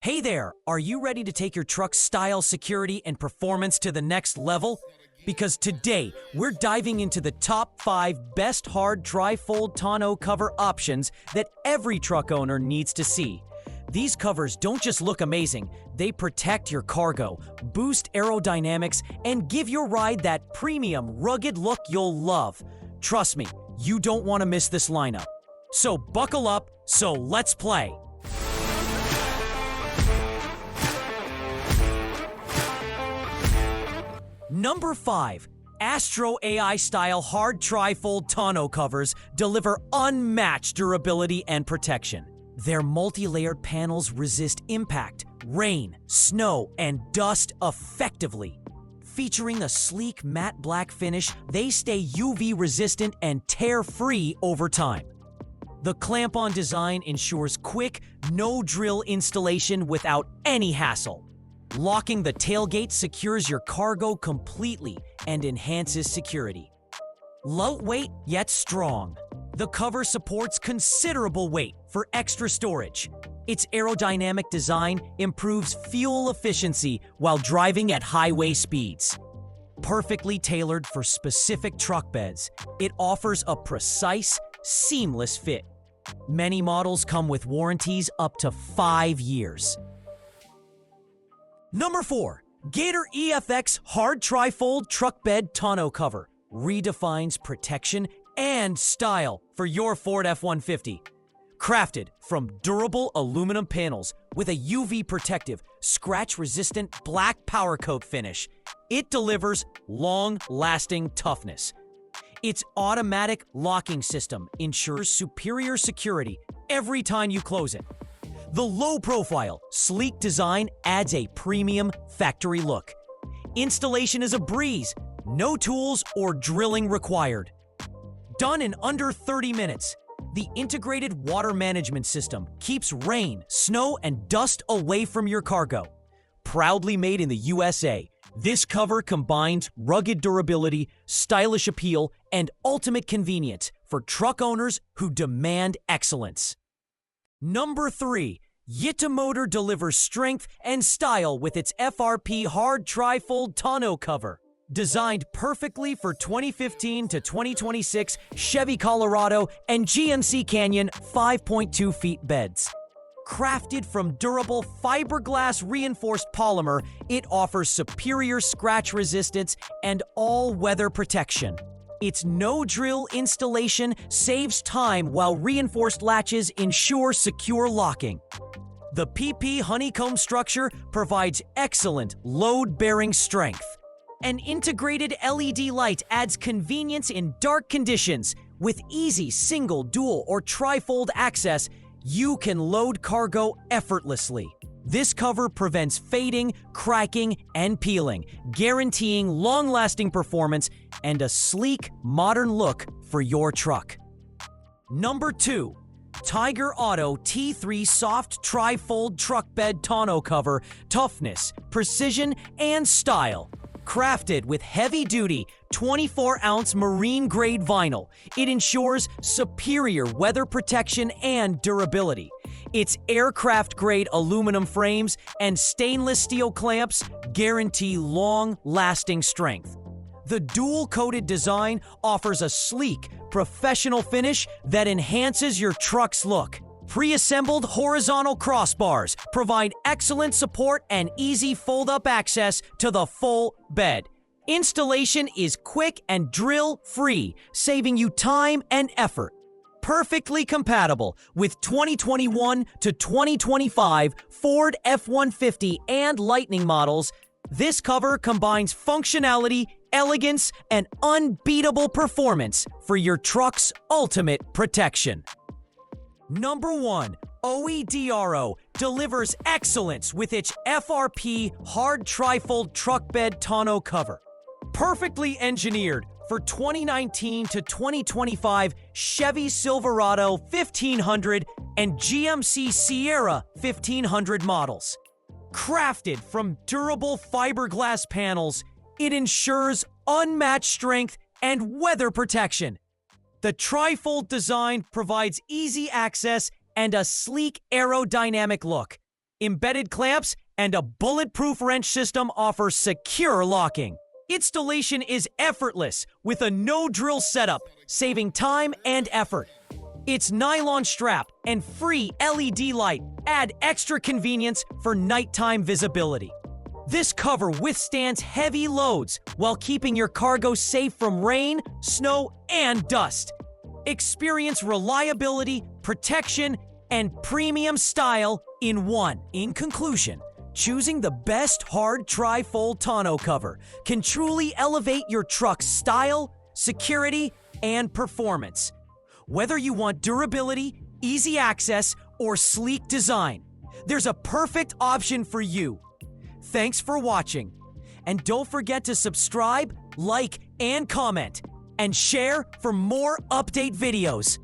Hey there, are you ready to take your truck's style, security, and performance to the next level? Because today, we're diving into the top 5 best hard tri-fold tonneau cover options that every truck owner needs to see. These covers don't just look amazing, they protect your cargo, boost aerodynamics, and give your ride that premium, rugged look you'll love. Trust me, you don't want to miss this lineup. So buckle up, let's play. Number 5. Astro AI-style Hard Tri Fold Tonneau covers deliver unmatched durability and protection. Their multi-layered panels resist impact, rain, snow, and dust effectively. Featuring a sleek matte black finish, they stay UV-resistant and tear-free over time. The clamp-on design ensures quick, no-drill installation without any hassle. Locking the tailgate secures your cargo completely and enhances security. Lightweight yet strong, the cover supports considerable weight for extra storage. Its aerodynamic design improves fuel efficiency while driving at highway speeds. Perfectly tailored for specific truck beds, it offers a precise, seamless fit. Many models come with warranties up to 5 years. Number 4. Gator EFX Hard Tri-Fold Truck Bed Tonneau Cover redefines protection and style for your Ford F-150. Crafted from durable aluminum panels with a UV-protective, scratch-resistant black power coat finish, it delivers long-lasting toughness. Its automatic locking system ensures superior security every time you close it. The low-profile, sleek design adds a premium factory look. Installation is a breeze, no tools or drilling required. Done in under 30 minutes, the integrated water management system keeps rain, snow, and dust away from your cargo. Proudly made in the USA, this cover combines rugged durability, stylish appeal, and ultimate convenience for truck owners who demand excellence. Number 3. Yitamotor delivers strength and style with its FRP Hard Tri-Fold Tonneau cover. Designed perfectly for 2015 to 2026 Chevy Colorado and GMC Canyon 5.2 feet beds. Crafted from durable fiberglass reinforced polymer, it offers superior scratch resistance and all-weather protection. Its no-drill installation saves time while reinforced latches ensure secure locking. The PP honeycomb structure provides excellent load-bearing strength. An integrated LED light adds convenience in dark conditions. With easy single, dual, or tri-fold access, you can load cargo effortlessly. This cover prevents fading, cracking, and peeling, guaranteeing long-lasting performance and a sleek, modern look for your truck. Number 2. Tiger Auto T3 Soft Tri-Fold Truck Bed Tonneau Cover. Toughness, precision, and style. Crafted with heavy-duty 24-ounce marine-grade vinyl, it ensures superior weather protection and durability. Its aircraft-grade aluminum frames and stainless steel clamps guarantee long-lasting strength. The dual-coated design offers a sleek, professional finish that enhances your truck's look. Pre-assembled horizontal crossbars provide excellent support and easy fold-up access to the full bed. Installation is quick and drill-free, saving you time and effort. Perfectly compatible with 2021 to 2025 Ford F-150 and Lightning models, this cover combines functionality, elegance, and unbeatable performance for your truck's ultimate protection. Number 1. OEDRO delivers excellence with its FRP Hard Tri-Fold Truck Bed Tonneau cover. Perfectly engineered for 2019 to 2025 Chevy Silverado 1500 and GMC Sierra 1500 models. Crafted from durable fiberglass panels, it ensures unmatched strength and weather protection. The tri-fold design provides easy access and a sleek aerodynamic look. embedded clamps, and a bulletproof wrench system offer secure locking. Installation is effortless with a no-drill setup, saving time and effort. Its nylon strap and free LED light add extra convenience for nighttime visibility. This cover withstands heavy loads while keeping your cargo safe from rain, snow, and dust. Experience reliability, protection, and premium style in one. In conclusion, choosing the best Hard Tri Fold Tonneau cover can truly elevate your truck's style, security, and performance. Whether you want durability, easy access, or sleek design, there's a perfect option for you. Thanks for watching. And don't forget to subscribe, like, and comment, and share for more update videos.